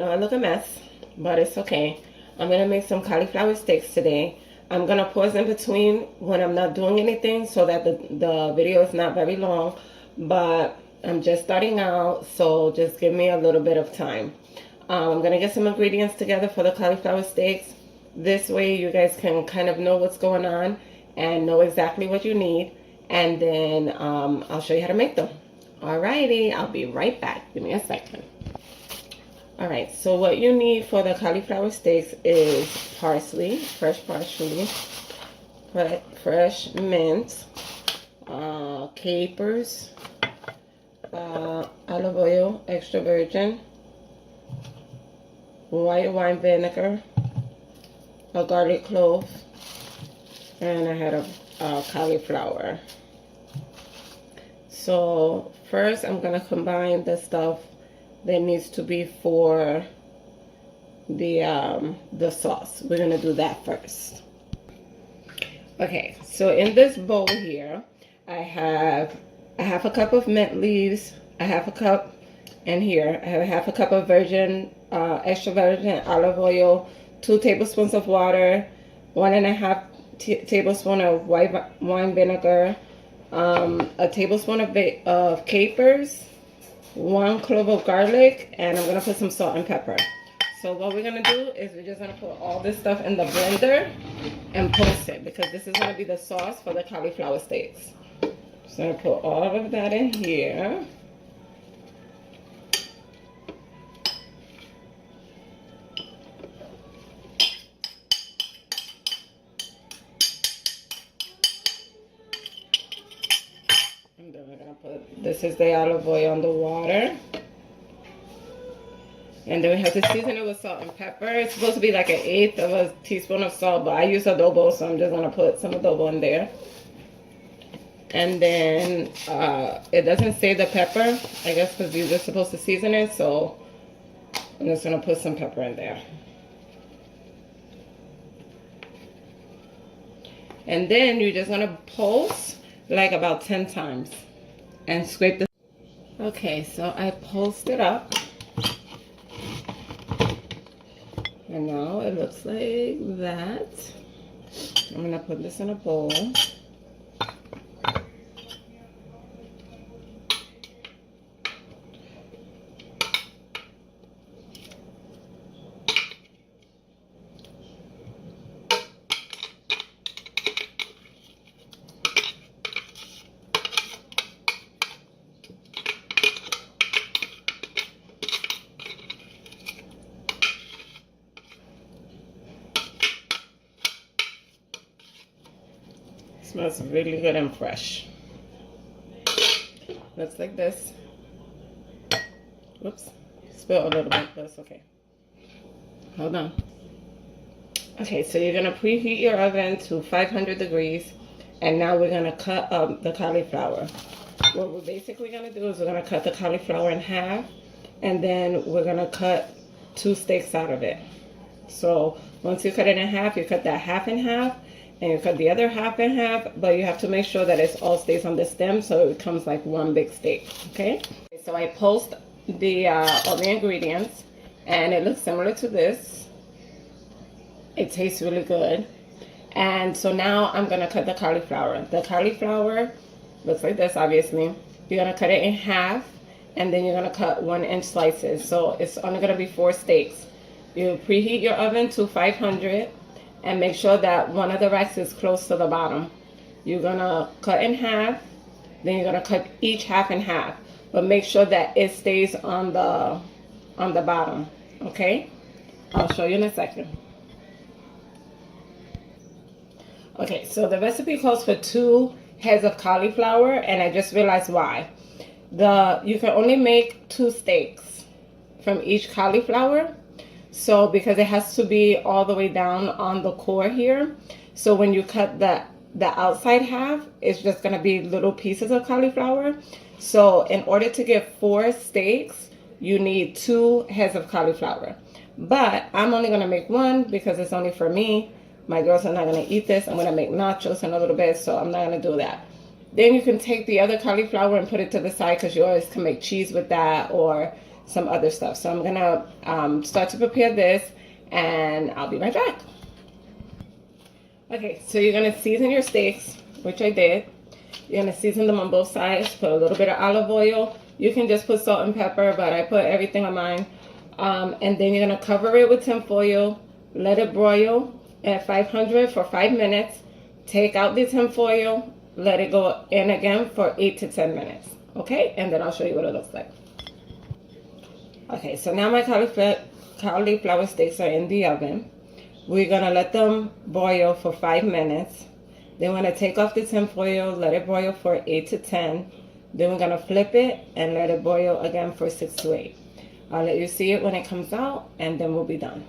know I look a mess, but it's okay. I'm gonna make some cauliflower steaks today. I'm gonna pause in between when I'm not doing anything so that the video is not very long, but I'm just starting out, so just give me a little bit of time. I'm gonna get some ingredients together for the cauliflower steaks. This way you guys can kind of know what's going on and know exactly what you need, and then I'll show you how to make them. Alrighty, I'll be right back. Give me a second. Alright, so what you need for the cauliflower steaks is parsley, fresh parsley, fresh mint, capers, olive oil, extra virgin, white wine vinegar, a garlic clove, and I had a cauliflower. So first I'm going to combine the stuff that needs to be for the sauce. We're gonna do that first. Okay, so in this bowl here, I have a half a cup of mint leaves, a half a cup, and here I have a half a cup of virgin, extra virgin olive oil, 2 tablespoons of water, 1.5 tablespoon of white wine vinegar, a tablespoon of capers, 1 clove of garlic, and I'm gonna put some salt and pepper. So what we're gonna do is we're just gonna put all this stuff in the blender and poach it, because this is gonna be the sauce for the cauliflower steaks. So I'm gonna put all of that in here. And then we're gonna put, this is the olive oil on the water. And then we have to season it with salt and pepper. It's supposed to be like 1/8 of a teaspoon of salt, but I use adobo, so I'm just gonna put some adobo in there. And then it doesn't say the pepper, I guess, because you're just supposed to season it, so I'm just gonna put some pepper in there. And then you're just gonna pulse like about 10 times and scrape the. Okay, so I pulsed it up. And now it looks like that. I'm gonna put this in a bowl. Smells really good and fresh. Looks like this. Whoops, spilled a little bit, but it's okay. Hold on. Okay, so you're gonna preheat your oven to 500 degrees, and now we're gonna cut up the cauliflower. What we're basically gonna do is we're gonna cut the cauliflower in half, and then we're gonna cut 2 steaks out of it. So once you cut it in half, you cut that half in half, and you cut the other half in half, but you have to make sure that it all stays on the stem so it becomes like one big steak, okay? So I pulsed all the ingredients, and it looks similar to this. It tastes really good. And so now I'm gonna cut the cauliflower. The cauliflower looks like this, obviously. You're gonna cut it in half, and then you're gonna cut 1-inch slices. So it's only gonna be 4 steaks. You preheat your oven to 500, and make sure that one of the racks is close to the bottom. You're gonna cut in half, then you're gonna cut each half in half, but make sure that it stays on the bottom, okay? I'll show you in a second. Okay, so the recipe calls for 2 heads of cauliflower, and I just realized why. You can only make 2 steaks from each cauliflower. So because it has to be all the way down on the core here. So when you cut the outside half, it's just gonna be little pieces of cauliflower. So in order to get 4 steaks, you need 2 heads of cauliflower. But I'm only gonna make 1 because it's only for me. My girls are not gonna eat this. I'm gonna make nachos in a little bit, so I'm not gonna do that. Then you can take the other cauliflower and put it to the side, because you always can make cheese with that, or some other stuff. So I'm gonna start to prepare this, and I'll be right back. Okay, so you're gonna season your steaks, which I did. You're gonna season them on both sides. Put a little bit of olive oil. You can just put salt and pepper, but I put everything on mine. And then you're gonna cover it with tin foil. Let it broil at 500 for 5 minutes. Take out the tin foil. Let it go in again for 8 to 10 minutes. Okay, and then I'll show you what it looks like. Okay, so now my cauliflower steaks are in the oven. We're gonna let them boil for 5 minutes. Then we're gonna take off the tin foil, let it boil for 8 to 10. Then we're gonna flip it and let it boil again for 6 to 8. I'll let you see it when it comes out, and then we'll be done.